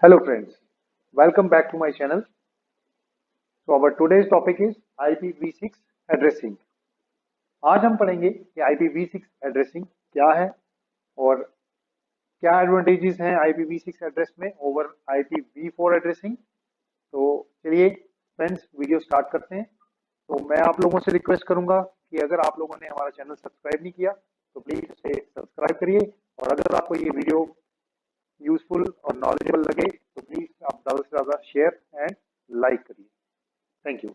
Hello friends, welcome back to my channel. So our today's topic is IPv6 addressing. आज हम पढ़ेंगे कि IPv6 addressing क्या है और क्या एडवांटेजेस हैं IPv6 एड्रेस में ओवर IPv4 एड्रेसिंग। तो चलिए फ्रेंड्स वीडियो स्टार्ट करते हैं। तो मैं आप लोगों से रिक्वेस्ट करूंगा कि अगर आप लोगों ने हमारा चैनल सब्सक्राइब नहीं किया तो प्लीज इसे सब्सक्राइब करिए, और अगर आपको ये वीडियो यूजफुल और नॉलेजेबल लगे तो प्लीज आप ज़्यादा से ज़्यादा शेयर एंड लाइक करिए। Thank you.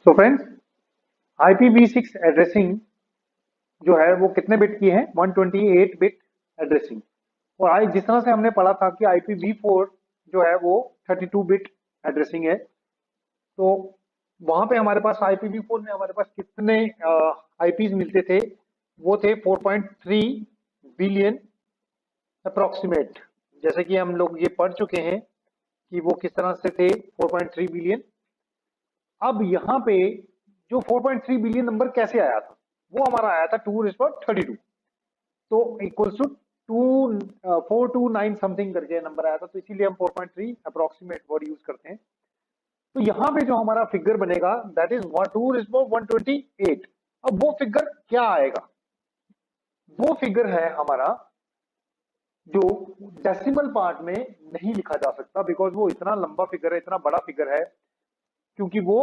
तो फ्रेंड्स IPv6 एड्रेसिंग जो है वो कितने बिट की है? 128 बिट एड्रेसिंग। और आज जिस तरह से हमने पढ़ा था कि IPv4 जो है वो 32 बिट एड्रेसिंग है, तो वहां पे हमारे पास IPv4 में हमारे पास कितने आईपीज मिलते थे? वो थे 4.3 बिलियन अप्रोक्सीमेट। जैसे कि हम लोग ये पढ़ चुके हैं कि वो किस तरह से थे 4.3 बिलियन। अब यहाँ पे जो 4.3 बिलियन नंबर कैसे आया था? वो हमारा आया था 2/32, तो इक्वल्स टू 429 समथिंग करके नंबर आया था, तो इसीलिए हम 4.3 अप्रोक्सीमेट वर्ड यूज करते हैं। तो यहाँ पे जो हमारा फिगर बनेगा दैट इज 2/128। अब वो फिगर क्या आएगा? वो फिगर है हमारा जो डेसिमल पार्ट में नहीं लिखा जा सकता, बिकॉज वो इतना लंबा फिगर है, इतना बड़ा फिगर है, क्योंकि वो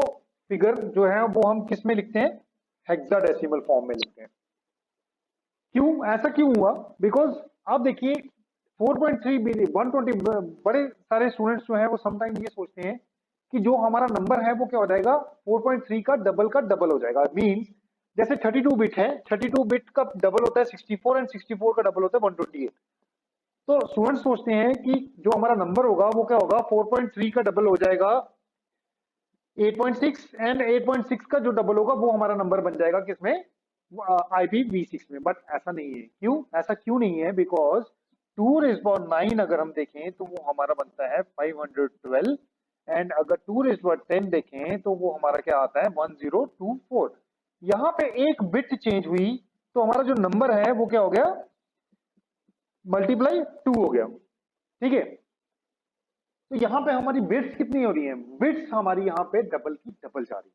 फिगर जो है वो हम किस में लिखते हैं? हेक्साडेसिमल फॉर्म में लिखते हैं। क्यों ऐसा क्यों हुआ? बिकॉज आप देखिए 4.3 बिलियन 120 बड़े सारे स्टूडेंट्स जो हैं वो समटाइम ये सोचते हैं कि जो हमारा नंबर है वो क्या हो जाएगा? 4.3 का डबल हो जाएगा। मींस जैसे 32 बिट है, 32 बिट का डबल होता है 64 एंड 64 का डबल होता है 128। तो स्टूडेंट्स सोचते हैं कि जो हमारा नंबर होगा वो क्या होगा? 4.3 का डबल हो जाएगा 8.6, एंड 8.6 का जो डबल होगा वो हमारा नंबर बन जाएगा किसमें? IPv6 में। बट ऐसा नहीं है। क्यों ऐसा क्यों नहीं है? बिकॉज 2/9 अगर हम देखें तो वो हमारा बनता है 512, एंड अगर 2/10 देखें तो वो हमारा क्या आता है? 1024। यहाँ पे एक बिट चेंज हुई तो हमारा जो नंबर है वो क्या हो गया? मल्टीप्लाई 2 हो गया। ठीक है, तो यहाँ पे हमारी बिट्स कितनी हो रही है? बिट्स हमारी यहाँ पे डबल की डबल जा रही है।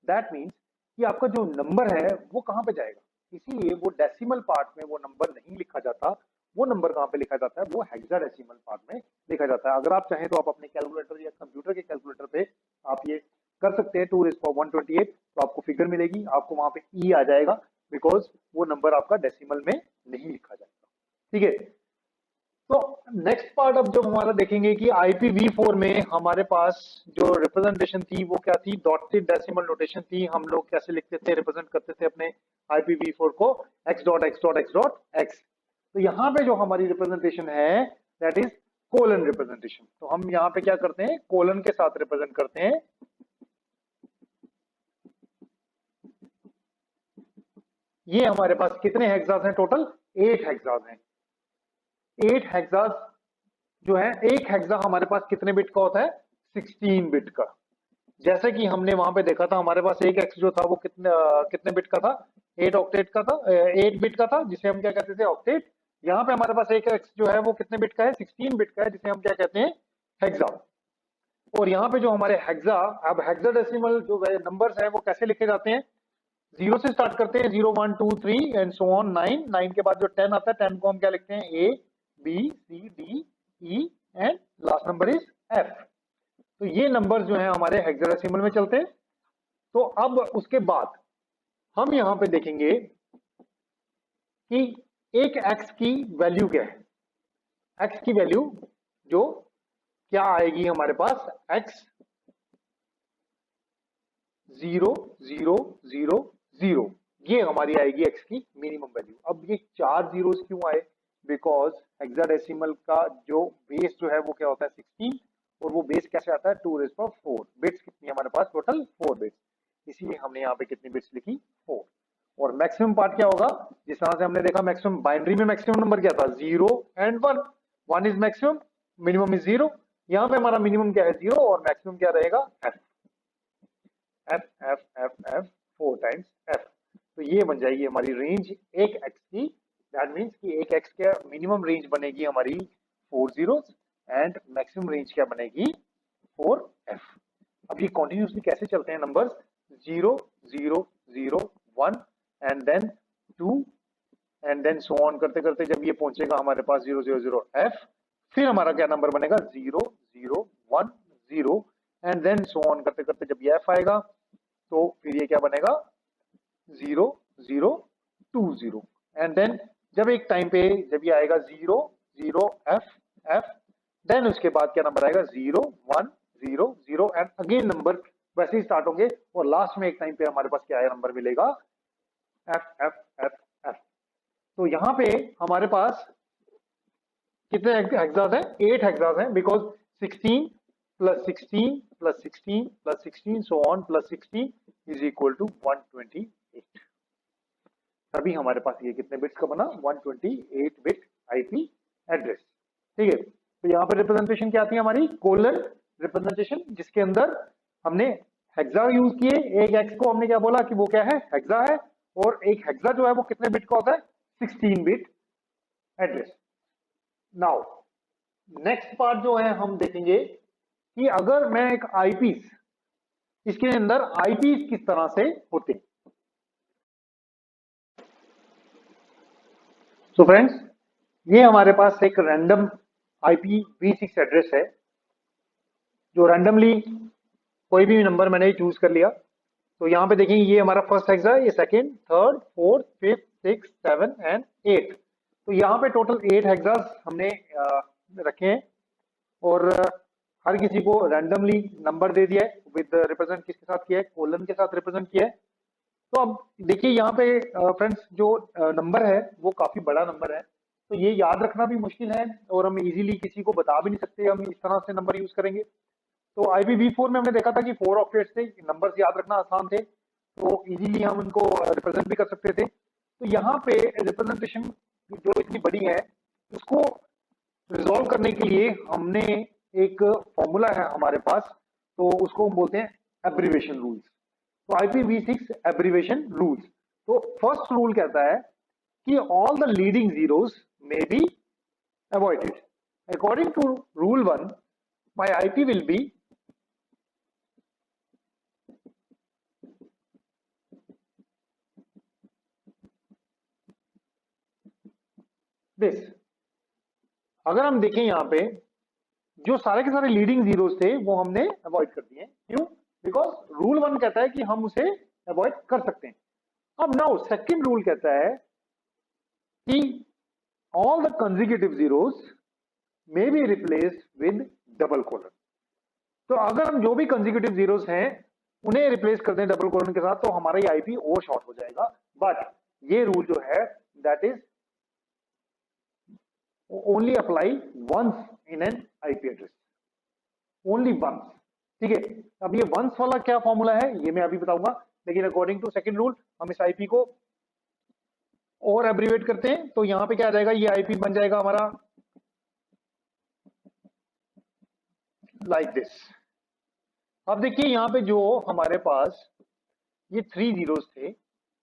दैट मीन्स कि आपका जो नंबर है वो कहाँ पे जाएगा? इसीलिए वो डेसिमल पार्ट में वो नंबर नहीं लिखा जाता। वो नंबर कहाँ पे लिखा जाता है? वो हेक्साडेसिमल पार्ट में लिखा जाता है। अगर आप चाहें तो आप अपने कैलकुलेटर या कंप्यूटर के कैलकुलेटर पे आप ये कर सकते हैं 2/128, तो आपको फिगर मिलेगी, आपको वहां पे ई आ जाएगा, बिकॉज वो नंबर आपका डेसिमल में नहीं लिखा जाएगा। ठीक है, तो नेक्स्ट पार्ट अब जो हमारा देखेंगे कि IPv4 में हमारे पास जो रिप्रेजेंटेशन थी वो क्या थी? डॉटेड डेसिमल नोटेशन थी। हम लोग कैसे लिखते थे, रिप्रेजेंट करते थे अपने IPv4 को? x.x.x.x। तो यहाँ पे जो हमारी रिप्रेजेंटेशन है दैट इज कोलन रिप्रेजेंटेशन। तो हम यहाँ पे क्या करते हैं? कोलन के साथ रिप्रेजेंट करते हैं। ये हमारे पास कितने हेक्सास हैं टोटल? 8 हेक्सास हैं। 8 हेक्सास जो है, एक हेक्सा हमारे पास कितने बिट का होता है? 16 बिट का। जैसे कि हमने वहां पे देखा था हमारे पास एक एक्स जो था वो कितने बिट का था? 8 ऑक्टेट का था, 8 बिट का था, जिसे हम क्या कहते थे? ऑक्टेट। यहाँ पे हमारे पास एक एक्स जो है वो कितने बिट का है? 16 बिट का है, जिसे हम क्या कहते हैं? हेक्सा। और यहाँ पे जो हमारे हेक्सा, अब हेक्साडेसिमल जो नंबर्स है वो कैसे लिखे जाते हैं? 0 से स्टार्ट करते हैं, 0 1 2 3 एंड सो ऑन 9। 9 के बाद जो 10 आता है, 10 को हम क्या लिखते हैं? A B C D E and last number is F। तो ये नंबर्स जो है हमारे हेक्साडेसिमल में चलते हैं। तो अब उसके बाद हम यहाँ पे देखेंगे कि एक x की वैल्यू क्या है। x की वैल्यू जो क्या आएगी हमारे पास? x 0 0 0 0, ये हमारी आएगी x की मिनिमम वैल्यू। अब ये 4 जीरोस क्यों आए? बिकॉज हेक्साडेसिमल का जो बेस जो है वो क्या होता है? 16, और वो बेस कैसे आता है? 2⁴। बिट्स कितनी हमारे पास? Total 4 bits. इसीलिए हमने यहाँ पे कितनी बिट्स लिखी? 4। और मैक्सिमम पार्ट क्या होगा? जिस तरह से हमने देखा मैक्सिमम बाइनरी में मैक्सिमम नंबर क्या था? 0 and 1। 1 is maximum, minimum is 0। यहाँ पे हमारा मिनिमम क्या है? 0, और मैक्सिमम क्या रहेगा? f f f f f 4 times f। तो ये बन जाएगी हमारी रेंज एक x की दैट मीन्स कि एक x के मिनिमम रेंज बनेगी हमारी 4 zeros एंड मैक्सिमम रेंज क्या बनेगी 4f। अब ये कॉन्टिन्यूसली कैसे चलते हैं numbers 0 0 0 1 and then 2 and then so on करते करते जब ये पहुंचेगा हमारे पास 0 0 0 f, फिर हमारा क्या नंबर बनेगा 0 0 1 0 एंड देन सो ऑन करते करते जब ये f आएगा तो फिर ये क्या बनेगा 0 0 2 0 एंड देन जब एक टाइम पे जब ये आएगा 0 0 f f, देन उसके बाद क्या नंबर आएगा 0 1 0 0 एंड अगेन नंबर वैसे ही स्टार्ट होंगे और लास्ट में एक टाइम पे हमारे पास क्या आया नंबर मिलेगा f f f f। तो यहाँ पे हमारे पास कितने हेक्सास हैं 8 हेक्सास हैं because 16 plus 16 plus 16 plus 16 so on plus 16 is equal to 128। तभी हमारे पास ये कितने बिट्स का बना 128 बिट आईपी एड्रेस। ठीक है, तो यहाँ पर रिप्रेजेंटेशन क्या आती है हमारी कोलन रिप्रेजेंटेशन, जिसके अंदर हमने हेक्सा यूज किए। एक एक्स को हमने क्या बोला कि वो क्या है हेक्सा है, और एक हेक्सा जो है वो कितने बिट का होता है 16 bit address. Now next part जो है हम देखेंगे कि अगर मैं एक आईपीस, इसके अंदर आईपीस किस तरह से होते हैं। तो फ्रेंड्स ये हमारे पास एक रैंडम IPv6 एड्रेस है जो रैंडमली कोई भी नंबर मैंने चूज कर लिया। तो यहाँ पे देखेंगे ये हमारा फर्स्ट हेक्सा है, ये second, third, fourth, fifth, six, 7 and 8। तो यहाँ पे टोटल 8 हेक्सास हमने रखे हैं और हर किसी को रैंडमली नंबर दे दिया है विद रिप्रेजेंट किसके साथ किया है कोलन के साथ रिप्रेजेंट किया है। तो अब देखिए यहाँ पे फ्रेंड्स जो नंबर है वो काफी बड़ा नंबर है, तो ये याद रखना भी मुश्किल है और हम इजीली किसी को बता भी नहीं सकते हम इस तरह से नंबर यूज करेंगे। तो IPv4 में हमने देखा था कि 4 ऑक्टेट्स थे, नंबर्स याद रखना आसान थे, तो इजीली हम उनको रिप्रेजेंट भी कर सकते थे। तो यहाँ पे रिप्रेजेंटेशन जो इतनी बड़ी है उसको रिजॉल्व करने के लिए हमने एक फॉर्मूला है हमारे पास, तो उसको हम बोलते हैं एब्रीवेशन रूल्स। तो IPv6 एब्रीवेशन रूल्स। तो फर्स्ट रूल कहता है कि all the leading zeros may be avoided. According to rule 1 my IP will be this। अगर हम देखें यहाँ पे जो सारे के सारे लीडिंग जीरोस थे वो हमने अवॉइड कर दिए। क्यों? बिकॉज रूल 1 कहता है कि हम उसे अवॉइड कर सकते हैं। अब नाउ सेकंड रूल कहता है कि all the consecutive zeros may be replaced with double colon. तो अगर हम जो भी कंसेक्यूटिव जीरोस हैं उन्हें रिप्लेस कर दें डबल कोलन के साथ तो हमारा ये आईपी और शॉर्ट हो जाएगा। बट ये रूल जो है that is only apply once in an IP address, only once. ठीक है, अब ये वंस वाला क्या फॉर्मूला है ये मैं अभी बताऊंगा, लेकिन अकॉर्डिंग टू सेकंड रूल हम इस आईपी को और एब्रीवेट करते हैं। तो यहां पे क्या आ जाएगा, ये आईपी बन जाएगा हमारा लाइक दिस। अब देखिए यहाँ पे जो हमारे पास ये 3 जीरोस थे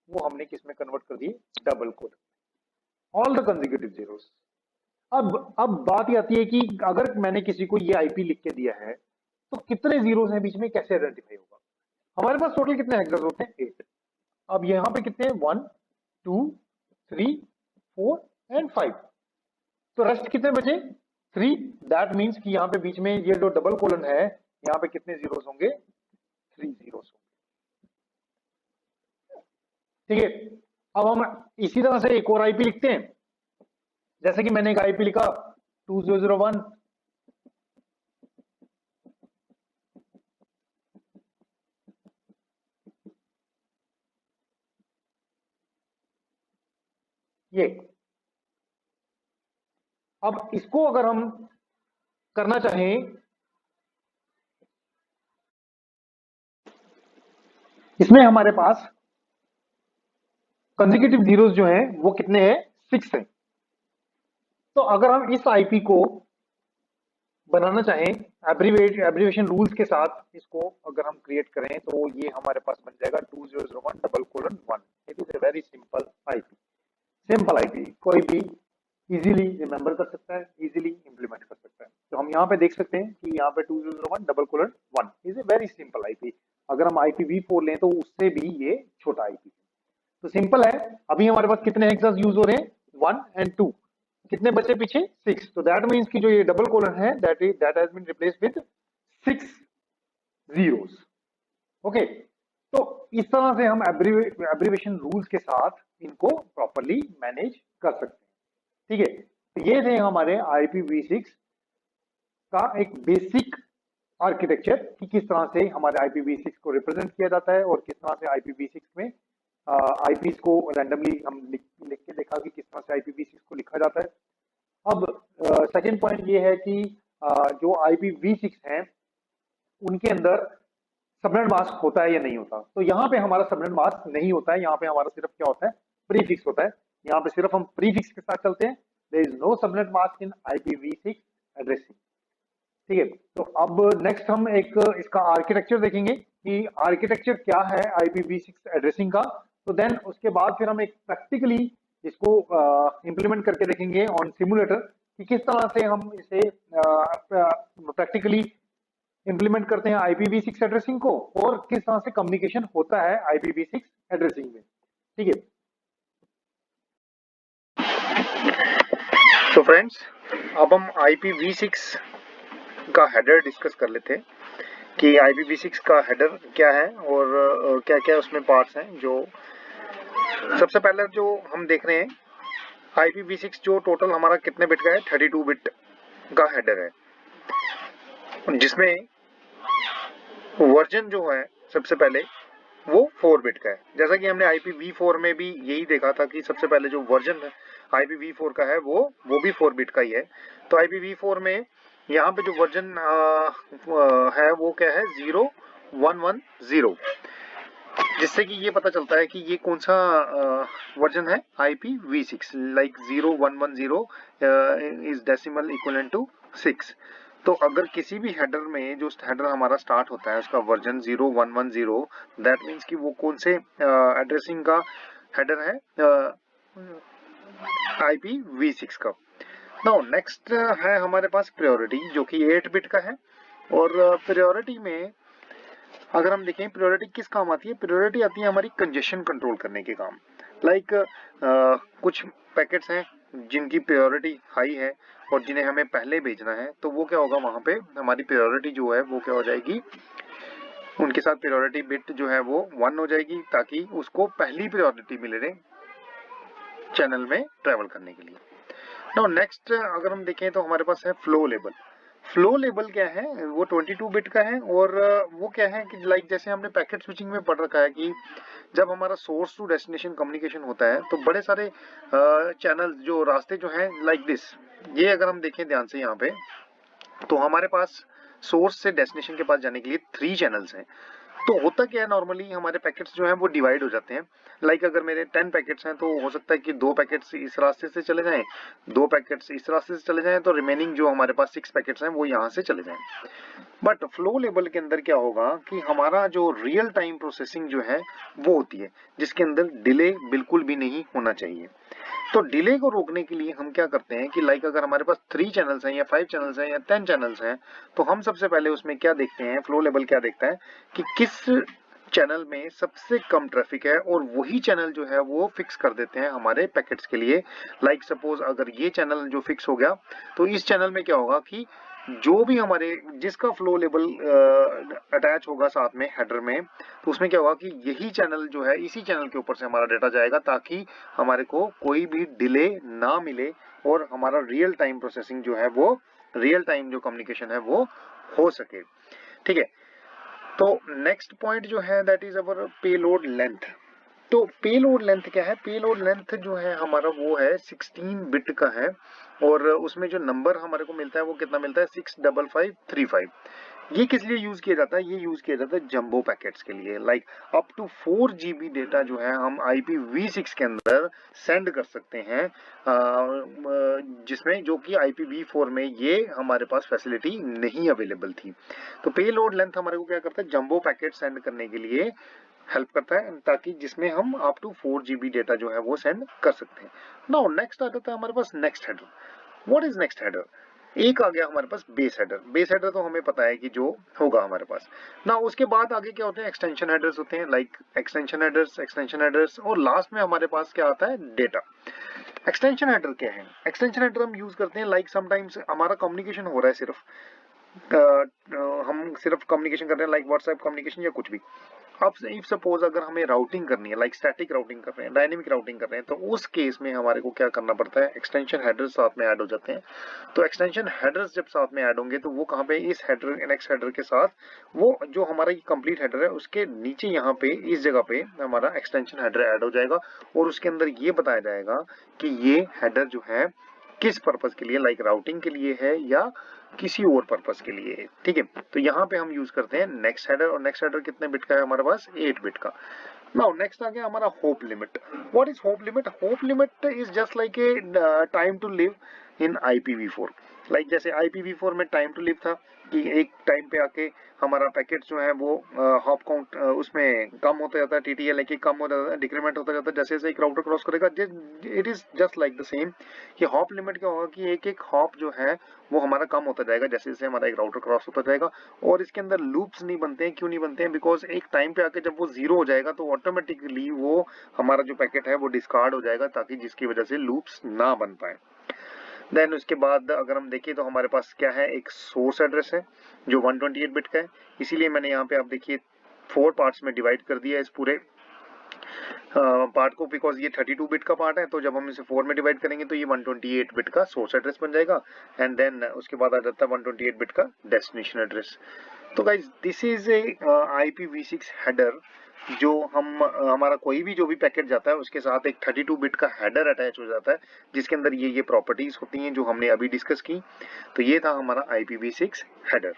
वो हमने किस में कन्वर्ट कर दिए double colon, all the consecutive zeros. अब बात ये आती है कि अगर मैंने किसी को ये आईपी लिख के दिया है तो कितने जीरोस हैं बीच में कैसे आइडेंटिफाई होगा। हमारे पास टोटल कितने हेक्सास होते हैं 8। अब यहाँ पे कितने 1 2 3 4 एंड 5, तो रेस्ट कितने बचे 3। दैट मीन्स कि यहाँ पे बीच में ये जो डबल कोलन है यहाँ पे कितने जीरोस होंगे 3 जीरोस होंगे। ठीक है, अब हम इसी तरह से एक और आईपी लिखते हैं। जैसे कि मैंने एक आईपी लिखा 2001 ये। अब इसको अगर हम करना चाहें, इसमें हमारे पास कंसेक्यूटिव जीरोस जो हैं वो कितने हैं 6 हैं। तो अगर हम इस आईपी को बनाना चाहें एब्रीवेशन रूल्स के साथ, इसको अगर हम क्रिएट करें तो ये हमारे पास बन जाएगा 2001 double colon 1। It is a very simple IP. Simple IP, कोई भी इजीली रिमेंबर कर सकता है, इजीली इंप्लीमेंट कर सकता है। तो हम यहाँ पे देख सकते हैं कि यहाँ पे 2001:1 is a very simple IP. अगर हम IPv4 लें तो उससे भी ये छोटा आईपी है। तो सिंपल है। अभी हमारे पास कितने हेक्सास यूज हो रहे हैं, 1 और 2, कितने बचे पीछे, 6। तो दैट मीन्स कि जो ये डबल कोलन है that has been replaced with 6 zeros। Okay, तो इस तरह से हम एब्रीवेशन रूल्स के साथ इनको प्रॉपरली मैनेज कर सकते हैं। ठीक है, तो ये थे हमारे IPv6 का एक बेसिक आर्किटेक्चर कि किस तरह से हमारे IPv6 को रिप्रेजेंट किया जाता है और किस तरह से IPv6 में आईपीस को रैंडमली हम लिख के देखा कि किस तरह से IPv6 को लिखा जाता है। अब सेकेंड पॉइंट ये है कि जो IPv6 है उनके अंदर सबनेट मास्क होता है या नहीं होता। तो यहाँ पे हमारा सबनेट मास्क नहीं होता है, यहाँ पे हमारा सिर्फ क्या होता है, प्रीफिक्स होता है। यहाँ पे सिर्फ हम प्रीफिक्स के साथ चलते हैं। There is no subnet mask in IPv6 addressing. ठीक है, तो अब नेक्स्ट हम एक इसका आर्किटेक्चर देखेंगे कि आर्किटेक्चर क्या है IPv6 एड्रेसिंग का। तो देन उसके बाद फिर हम एक प्रैक्टिकली इसको इंप्लीमेंट करके देखेंगे ऑन सिमुलेटर कि किस तरह से हम इसे प्रैक्टिकली इंप्लीमेंट करते हैं IPv6 एड्रेसिंग को और किस तरह से कम्युनिकेशन होता है IPv6 एड्रेसिंग में। ठीक है, तो फ्रेंड्स अब हम IPv6 का हेडर डिस्कस कर लेते हैं कि IPv6 का हेडर क्या है और क्या क्या उसमें पार्ट्स हैं। जो सबसे पहले जो हम देख रहे हैं IPv6 जो टोटल हमारा कितने बिट का है, 32 बिट का हेडर है, जिसमें वर्जन जो है सबसे पहले वो 4 बिट का है। जैसा कि हमने IPv4 में भी यही देखा था कि सबसे पहले जो वर्जन है IPv4 का है वो भी 4 बिट का ही है। तो IPv4 में यहाँ पे जो वर्जन है वो क्या है, 0110, जिससे कि ये पता चलता है कि ये कौन सा वर्जन है IPv6, like 0110 is decimal equivalent to 6। तो अगर किसी भी हेडर में जो हेडर हमारा स्टार्ट होता है उसका वर्जन 0110, दैट मीन्स कि वो कौन से एड्रेसिंग का हेडर है, IPv6 का। नाउ नेक्स्ट है हमारे पास प्रायोरिटी जो कि 8 बिट का है। और प्रायोरिटी में अगर हम देखें प्रायोरिटी किस काम आती है, प्रायोरिटी आती है हमारी कंजेशन कंट्रोल करने के काम। लाइक कुछ पैकेट्स हैं जिनकी प्रायोरिटी हाई है और जिन्हें हमें पहले भेजना है, तो वो क्या होगा, वहां पे हमारी प्रायोरिटी जो है वो क्या हो जाएगी, उनके साथ प्रायोरिटी बिट जो है वो 1 हो जाएगी ताकि उसको पहली प्रायोरिटी मिले रहे चैनल में ट्रेवल करने के लिए। नाउ नेक्स्ट अगर हम देखें तो हमारे पास है फ्लो लेबल। फ्लो लेबल क्या है, वो 22 बिट का है और वो क्या है कि लाइक जैसे हमने पैकेट स्विचिंग में पढ़ रखा है कि जब हमारा सोर्स टू डेस्टिनेशन कम्युनिकेशन होता है तो बड़े सारे चैनल जो रास्ते जो हैं लाइक दिस, ये अगर हम देखें ध्यान से यहाँ पे, तो हमारे पास सोर्स से डेस्टिनेशन के पास जाने के लिए 3 चैनल्स हैं। तो होता क्या है, नॉर्मली हमारे पैकेट्स जो हैं वो डिवाइड हो जाते हैं। लाइक अगर मेरे 10 पैकेट्स हैं तो हो सकता है कि 2 पैकेट्स इस रास्ते से चले जाएं, 2 पैकेट्स इस रास्ते से चले जाएं, तो रिमेनिंग जो हमारे पास 6 पैकेट्स हैं वो यहाँ से चले जाएं। बट फ्लो लेवल के अंदर क्या होगा कि हमारा जो रियल टाइम प्रोसेसिंग जो है वो होती है, जिसके अंदर डिले बिल्कुल भी नहीं होना चाहिए। तो डिले को रोकने के लिए हम क्या करते हैं कि लाइक अगर हमारे पास 3 चैनल्स हैं या 5 चैनल्स हैं या 10 चैनल्स हैं, तो हम सबसे पहले उसमें क्या देखते हैं, फ्लो लेवल क्या देखता है कि किस चैनल में सबसे कम ट्रैफिक है और वही चैनल जो है वो फिक्स कर देते हैं हमारे पैकेट्स के लिए। लाइक सपोज अगर ये चैनल जो फिक्स हो गया तो इस चैनल में क्या होगा कि जो भी हमारे जिसका फ्लो लेवल अटैच होगा साथ में हेडर में, तो उसमें क्या होगा कि यही चैनल जो है इसी चैनल के ऊपर से हमारा डेटा जाएगा ताकि हमारे को कोई भी डिले ना मिले और हमारा रियल टाइम प्रोसेसिंग जो है वो रियल टाइम जो कम्युनिकेशन है वो हो सके। ठीक है, तो नेक्स्ट पॉइंट जो है that is our payload length. तो पेलोड लेंथ क्या है, पेलोड लेंथ जो है हमारा वो है 16 बिट का है और उसमें जो नंबर हमारे को मिलता है वो कितना मिलता है, 65535। ये किस लिए यूज किया जाता है, ये यूज किया जाता है जंबो पैकेट्स के लिए। Like up to 4 GB data जो है हम IPv6 के अंदर सेंड कर सकते हैं, जिसमें जो कि IPv4 में ये हमारे पास फैसिलिटी नहीं अवेलेबल थी। तो पेलोड लेंथ हमारे को क्या करता है, जंबो पैकेट सेंड करने के लिए हेल्प करता है, ताकि जिसमें हम अप टू 4 GB डेटा जो है वो सेंड कर सकते हैं। नाउ नेक्स्ट आ जाता है हमारे पास next header. What is next header? एक आ गया हमारे पास बेस हेडर। बेस हेडर तो हमें पता है कि जो होगा हमारे पास ना। उसके बाद आगे क्या होते हैं? एक्सटेंशन हेडर्स होते हैं, लाइक एक्सटेंशन हेडर्स, और लास्ट में हमारे पास क्या आता है? डेटा। एक्सटेंशन हेडर क्या है? एक्सटेंशन हेडर हम यूज करते हैं लाइक समटाइम्स हमारा कम्युनिकेशन हो रहा है, सिर्फ हम सिर्फ कम्युनिकेशन कर रहे हैं, लाइक व्हाट्सएप कम्युनिकेशन या कुछ भी। अब इफ सपोज अगर हमें राउटिंग करनी है, लाइक स्टैटिक राउटिंग कर रहे हैं, डायनेमिक राउटिंग कर रहे हैं, तो उस केस में हमारे को क्या करना पड़ता है? एक्सटेंशन हेडर्स साथ में ऐड हो जाते हैं। तो एक्सटेंशन हेडर्स जब साथ में ऐड होंगे तो वो कहाँ पे? इस हेडर, नेक्स्ट हेडर के साथ, वो जो हमारा ये कंप्लीट हेडर है उसके नीचे यहाँ पे इस जगह पे हमारा एक्सटेंशन हेडर ऐड हो जाएगा, और उसके अंदर ये बताया जाएगा कि ये हेडर जो है किस पर्पस के लिए, लाइक राउटिंग के लिए है या किसी और पर्पस के लिए है। ठीक है, तो यहाँ पे हम यूज करते हैं नेक्स्ट हेडर, और नेक्स्ट हेडर कितने बिट का है हमारे पास? 8 बिट का। नाउ नेक्स्ट आ गया हमारा hop limit. What is hop limit? Hop limit is just like a time to live in IPv4। Like जैसे IPv4 में टाइम टू लिव था कि एक टाइम पे आके हमारा पैकेट जो है वो हॉप काउंट उसमें कम होता जाता है, TTL की कम होता जाता है, डिक्रीमेंट होता जाता है जैसे जैसे एक राउटर क्रॉस करेगा। It is just like the same. कि हॉप लिमिट क्या होगा कि एक एक हॉप जो है वो हमारा कम होता जाएगा जैसे जैसे हमारा एक राउटर क्रॉस होता जाएगा। और इसके अंदर लूप्स नहीं बनते हैं। क्यों नहीं बनते हैं? बिकॉज एक टाइम पे आके जब वो जीरो हो जाएगा तो ऑटोमेटिकली वो हमारा जो पैकेट है वो डिस्कार्ड हो जाएगा, ताकि जिसकी वजह से लूप्स ना बन पाए। देन उसके बाद अगर हम देखें तो हमारे पास क्या है? एक सोर्स एड्रेस है जो 128 बिट का है। इसीलिए मैंने यहाँ पे आप देखिए 4 पार्ट्स में डिवाइड कर दिया है इस पूरे पार्ट को, बिकॉज ये 32 बिट का पार्ट है। तो जब हम इसे 4 में डिवाइड करेंगे तो ये 128 बिट का सोर्स एड्रेस बन जाएगा, एंड देन उसके बाद आ जाता है 128 बिट का डेस्टिनेशन एड्रेस। तो guys this is a IPv6 header, जो हम हमारा कोई भी जो भी पैकेट जाता है उसके साथ एक 32 बिट का हेडर अटैच हो जाता है, जिसके अंदर ये प्रॉपर्टीज होती हैं जो हमने अभी डिस्कस की। तो ये था हमारा IPv6 हेडर।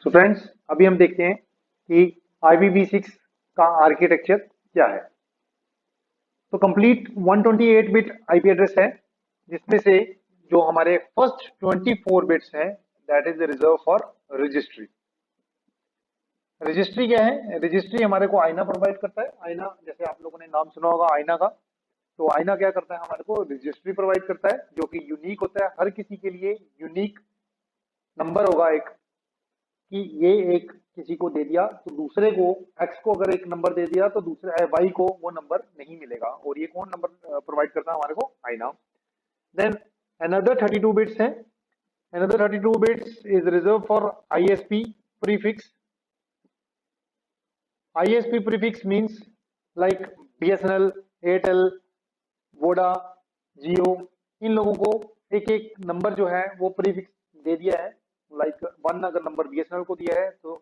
तो फ्रेंड्स अभी हम देखते हैं कि IPv6 का आर्किटेक्चर क्या है। तो कंप्लीट 128 बिट आईपी एड्रेस है, जिसमें से जो हमारे फर्स्ट 24 बिट्स हैं that is reserve for registry. Registry क्या है? रजिस्ट्री हमारे को आईना प्रोवाइड करता है। आईना जैसे आप लोगों ने नाम सुना होगा आईना का। तो आईना क्या करता है? हमारे को रजिस्ट्री प्रोवाइड करता है जो कि यूनिक होता है। हर किसी के लिए यूनिक नंबर होगा एक, कि ये एक किसी को दे दिया तो दूसरे को, एक्स को अगर एक नंबर दे दिया तो दूसरे वाई को वो नंबर नहीं मिलेगा। और ये कौन नंबर प्रोवाइड करता है हमारे को? आईना। देन another 32 bits है। another 32 bits is reserved for ISP prefix। ISP prefix means like BSNL, Airtel, Voda, Jio, इन लोगों को एक एक नंबर जो है वो प्रीफिक्स दे दिया है। लाइक 1 अगर नंबर BSNL को दिया है तो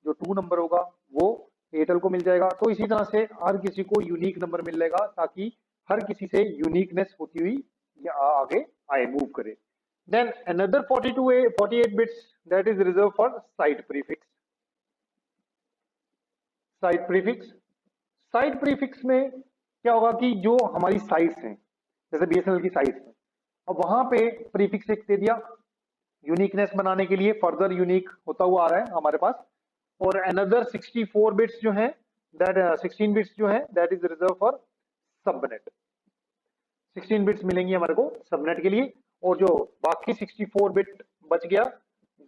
जो 2 नंबर होगा वो एयरटेल को मिल जाएगा। तो इसी तरह से हर किसी को यूनिक नंबर मिल जाएगा, ताकि हर किसी से यूनिकनेस होती हुई ये आगे आए, मूव करे। Then another 48 bits that is reserve for site prefix. Site prefix, site prefix में क्या होगा कि जो हमारी साइट्स हैं, जैसे BSNL की साइट्स हैं, अब वहां पे प्रीफिक्स एक दे दिया यूनिकनेस बनाने के लिए, फर्दर यूनिक होता हुआ आ रहा है हमारे पास। और अनदर 64 बिट्स जो है दैट 16 बिट्स जो है that is reserve for subnet. 16 bits मिलेंगी हमारे को सबनेट के लिए, और जो बाकी 64 बिट बच गया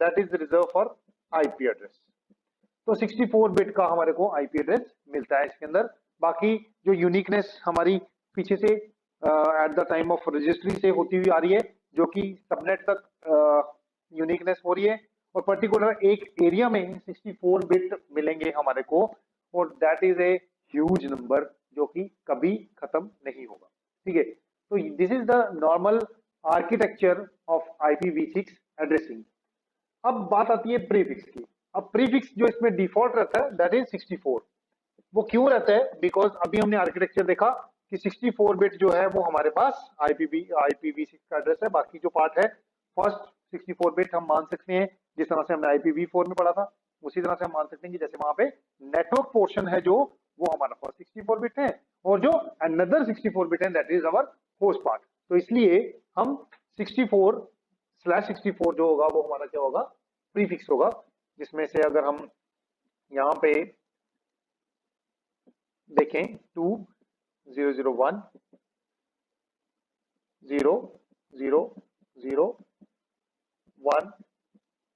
that is reserve for IP address. तो 64 बिट का हमारे को आईपी एड्रेस मिलता है इसके अंदर। बाकी जो यूनिकनेस हमारी पीछे से at the time of registry से होती हुई आ रही है, जो कि सबनेट तक यूनिकनेस हो रही है, और पर्टिकुलर एक एरिया में 64 बिट मिलेंगे हमारे को, और that is a huge number जो कि कभी खत्म नहीं होगा। ठीक है, तो this is the normal architecture of IPv6 addressing. अब बात आती है प्रीफिक्स की। अब प्रीफिक्स जो इसमें डिफॉल्ट रहता है दैट इज 64। वो क्यों रहता है? बिकॉज अभी हमने आर्किटेक्चर देखा कि 64 बिट जो है वो हमारे पास IPv6 का एड्रेस है। बाकी जो पार्ट है फर्स्ट 64 बिट हम मान सकते हैं, जिस तरह से हमने IPv4 में पढ़ा था उसी तरह से हम मान सकते हैं कि जैसे वहां पे नेटवर्क पोर्शन है जो, वो हमारा फर्स्ट 64 बिट है, और जो अनदर 64 बिट है that is our host part. तो इसलिए हम 64/64 जो होगा वो हमारा क्या होगा? प्रीफिक्स होगा। जिसमें से अगर हम यहाँ पे देखें 2001 0 0 0 1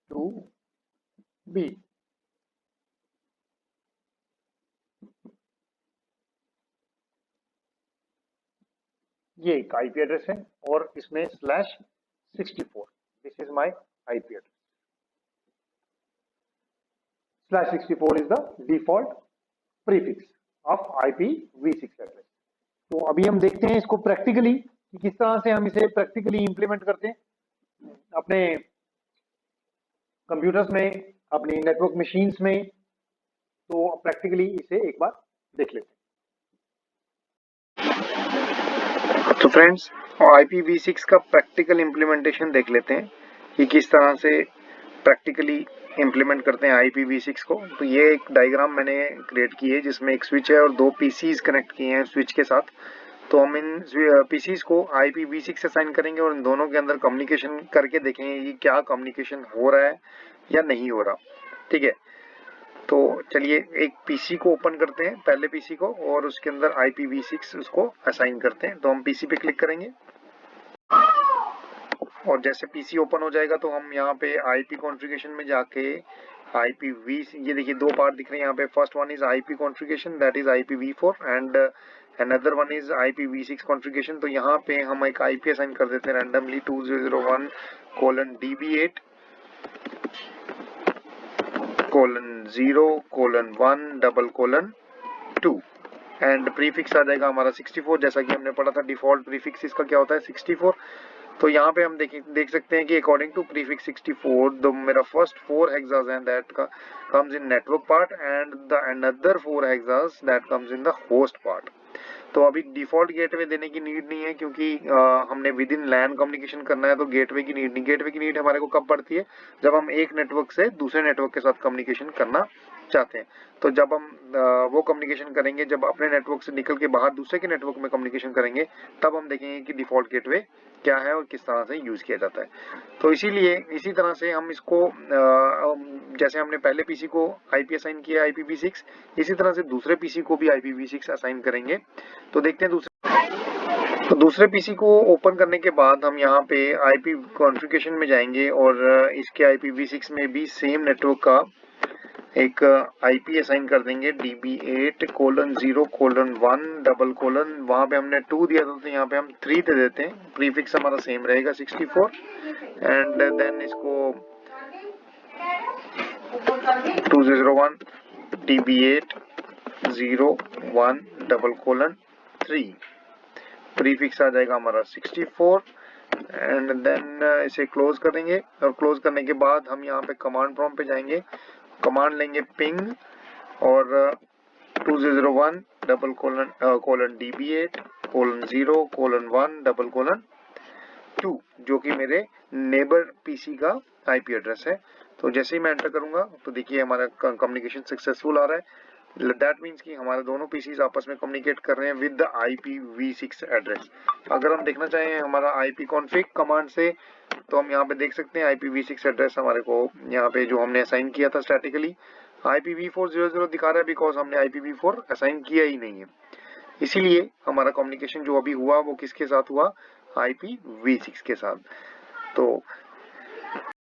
2 B, ये एक आईपी एड्रेस है और इसमें /64, this is my IP address. /64 is the default prefix of IPv6 address. तो अभी हम देखते हैं इसको प्रैक्टिकली कि किस तरह से हम इसे प्रैक्टिकली इंप्लीमेंट करते हैं अपने कंप्यूटर्स में, अपनी नेटवर्क मशीन्स में। तो प्रैक्टिकली इसे एक बार देख लेते हैं। तो फ्रेंड्स IPv6 का प्रैक्टिकल इम्प्लीमेंटेशन देख लेते हैं कि किस तरह से प्रैक्टिकली इम्प्लीमेंट करते हैं IPv6 को। तो ये एक डायग्राम मैंने क्रिएट की है जिसमें एक स्विच है और दो PCs कनेक्ट किए हैं स्विच के साथ। तो हम इन PCs को IPv6 से साइन करेंगे और इन दोनों के अंदर कम्युनिकेशन करके देखेंगे कि क्या कम्युनिकेशन हो रहा है या नहीं हो रहा। ठीक है, तो चलिए एक पीसी को ओपन करते हैं, पहले पीसी को, और उसके अंदर IPv6 उसको असाइन करते हैं। तो हम पीसी पे क्लिक करेंगे और जैसे पीसी ओपन हो जाएगा तो हम यहाँ पे आईपी कॉन्फ़िगरेशन में जाके ये देखिए दो पार्ट दिख रहे हैं यहाँ पे। First one is IP configuration, that is IPv4, and another one is IPv6 configuration. तो यहाँ पे हम एक आईपी असाइन कर देते हैं रैंडमली 2001:0:1:2 एंड प्रीफिक्स आ जाएगा हमारा 64। जैसा कि हमने पढ़ा था डिफॉल्ट प्रीफिक्स इसका क्या होता है 64। तो यहाँ पे हम देख सकते हैं कि अकॉर्डिंग टू प्रीफिक्स 64 द मेरा फर्स्ट 4 हेक्सास हैं that comes in network part and the another 4 hexas that comes in the host part. तो अभी डिफॉल्ट गेटवे देने की नीड नहीं है क्योंकि हमने विद इन लैन कम्युनिकेशन करना है, तो गेटवे की नीड नहीं। गेटवे की नीड हमारे को कब पड़ती है, जब हम एक नेटवर्क से दूसरे नेटवर्क के साथ कम्युनिकेशन करना चाहते हैं। तो जब हम वो कम्युनिकेशन करेंगे, जब अपने नेटवर्क से निकल के बाहर दूसरे के नेटवर्क में कम्युनिकेशन करेंगे, तब हम देखेंगे कि डिफॉल्ट गेटवे क्या है और किस तरह से यूज किया जाता है। तो इसीलिए इसी तरह से हम इसको जैसे हमने पहले पीसी को आईपी असाइन किया IPv6, इसी तरह से दूसरे पीसी को भी IPv6 असाइन करेंगे। तो देखते हैं दूसरे पीसी को ओपन करने के बाद हम यहाँ पे आईपी कॉन्फ़िगरेशन में जाएंगे और इसके IPv6 में भी सेम नेटवर्क का एक आईपी असाइन कर देंगे DB8:0:1:, वहां पे हमने 2 दिया था तो यहाँ पे हम 3 दे देते हैं। प्रीफिक्स हमारा सेम रहेगा 64 एंड देन इसको 2001 DB8:0:1:3 प्रीफिक्स आ जाएगा हमारा 64 एंड देन इसे क्लोज करेंगे। और क्लोज करने के बाद हम यहाँ पे कमांड प्रॉम्प्ट पे जाएंगे, कमांड लेंगे पिंग और 2001:0:1:2 जो कि मेरे नेबर पीसी का आईपी एड्रेस है। तो जैसे ही मैं एंटर करूंगा तो देखिए हमारा कम्युनिकेशन सक्सेसफुल आ रहा है। दैट मीन्स कि हमारे दोनों पीसीज आपस में कम्युनिकेट कर रहे हैं विद द IPv6 एड्रेस। अगर हम देखना चाहें हमारा IP config कमांड से, तो हम यहाँ पे देख सकते हैं IPv6 एड्रेस हमारे को यहाँ पे जो हमने असाइन किया था स्टैटिकली IPv4:00 दिखा रहा है, बिकॉज हमने IPv4 असाइन किया ही नहीं है। इसीलिए हमारा कम्युनिकेशन जो अभी हुआ वो किसके साथ हुआ, IPv6 के साथ। तो